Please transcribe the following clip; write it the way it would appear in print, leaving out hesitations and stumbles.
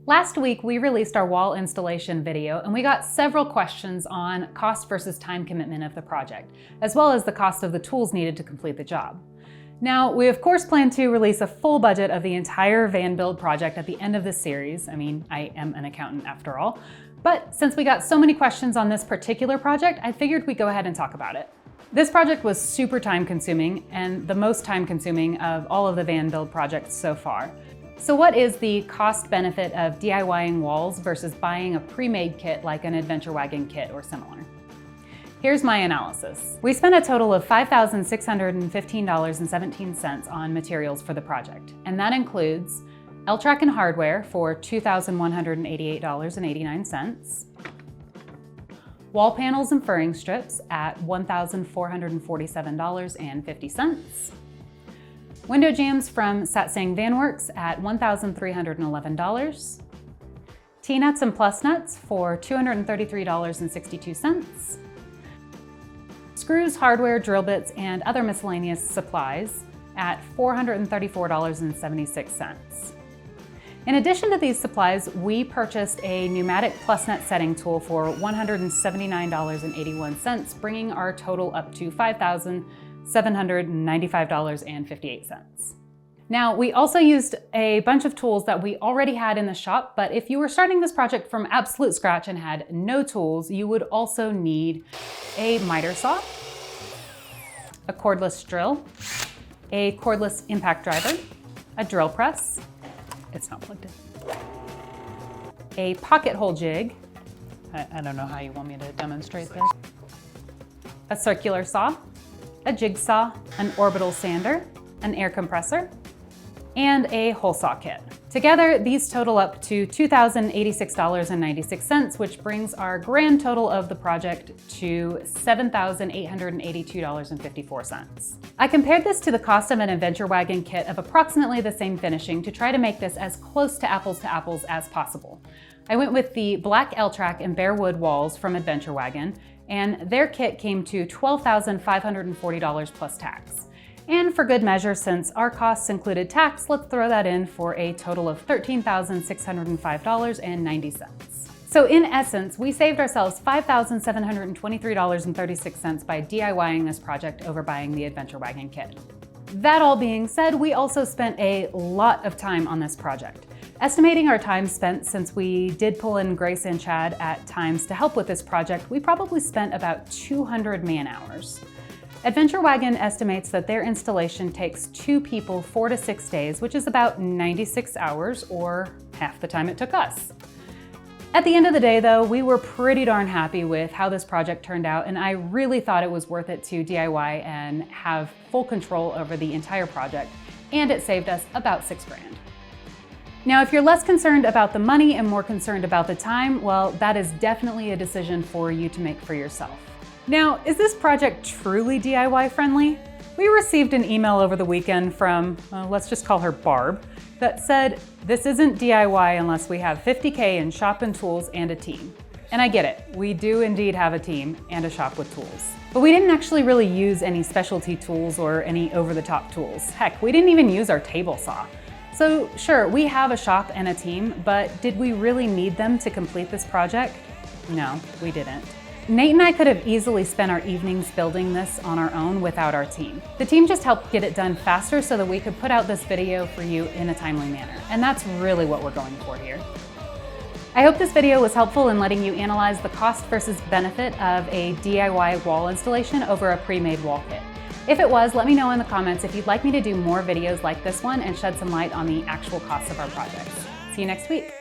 Last week, we released our wall installation video, and we got several questions on cost versus time commitment of the project, as well as the cost of the tools needed to complete the job. Now, we of course plan to release a full budget of the entire van build project at the end of this series. I mean, I am an accountant after all. But since we got so many questions on this particular project, I figured we'd go ahead and talk about it. This project was super time consuming and the most time consuming of all of the van build projects so far. So what is the cost benefit of DIYing walls versus buying a pre-made kit like an adventure wagon kit or similar? Here's my analysis. We spent a total of $5,615.17 on materials for the project, and that includes L-track and hardware for $2,188.89, wall panels and furring strips at $1,447.50, window jambs from Satsang VanWorks at $1,311, T-nuts and plus nuts for $233.62, screws, hardware, drill bits, and other miscellaneous supplies at $434.76. In addition to these supplies, we purchased a pneumatic plus nut setting tool for $179.81, bringing our total up to $5,795.58. Now, we also used a bunch of tools that we already had in the shop, but if you were starting this project from absolute scratch and had no tools, you would also need a miter saw, a cordless drill, a cordless impact driver, a drill press, it's not plugged in, a pocket hole jig, I don't know how you want me to demonstrate this, a circular saw, a jigsaw, an orbital sander, an air compressor, and a hole saw kit. Together, these total up to $2,086.96, which brings our grand total of the project to $7,882.54. I compared this to the cost of an adventure wagon kit of approximately the same finishing to try to make this as close to apples as possible. I went with the black L-track and bare wood walls from Adventure Wagon, and their kit came to $12,540 plus tax. And for good measure, since our costs included tax, let's throw that in for a total of $13,605.90. So in essence, we saved ourselves $5,723.36 by DIYing this project over buying the Adventure Wagon kit. That all being said, we also spent a lot of time on this project. Estimating our time spent, since we did pull in Grace and Chad at times to help with this project, we probably spent about 200 man-hours. Adventure Wagon estimates that their installation takes 2 people 4 to 6 days, which is about 96 hours or half the time it took us. At the end of the day though, we were pretty darn happy with how this project turned out, and I really thought it was worth it to DIY and have full control over the entire project, and it saved us about $6 grand. Now, if you're less concerned about the money and more concerned about the time, well, that is definitely a decision for you to make for yourself. Now, is this project truly DIY friendly? We received an email over the weekend from, let's just call her Barb, that said, this isn't DIY unless we have $50K in shop and tools and a team. And I get it, we do indeed have a team and a shop with tools. But we didn't actually really use any specialty tools or any over-the-top tools. Heck, we didn't even use our table saw. So sure, we have a shop and a team, but did we really need them to complete this project? No, we didn't. Nate and I could have easily spent our evenings building this on our own without our team. The team just helped get it done faster so that we could put out this video for you in a timely manner. And that's really what we're going for here. I hope this video was helpful in letting you analyze the cost versus benefit of a DIY wall installation over a pre-made wall kit. If it was, let me know in the comments if you'd like me to do more videos like this one and shed some light on the actual costs of our projects. See you next week.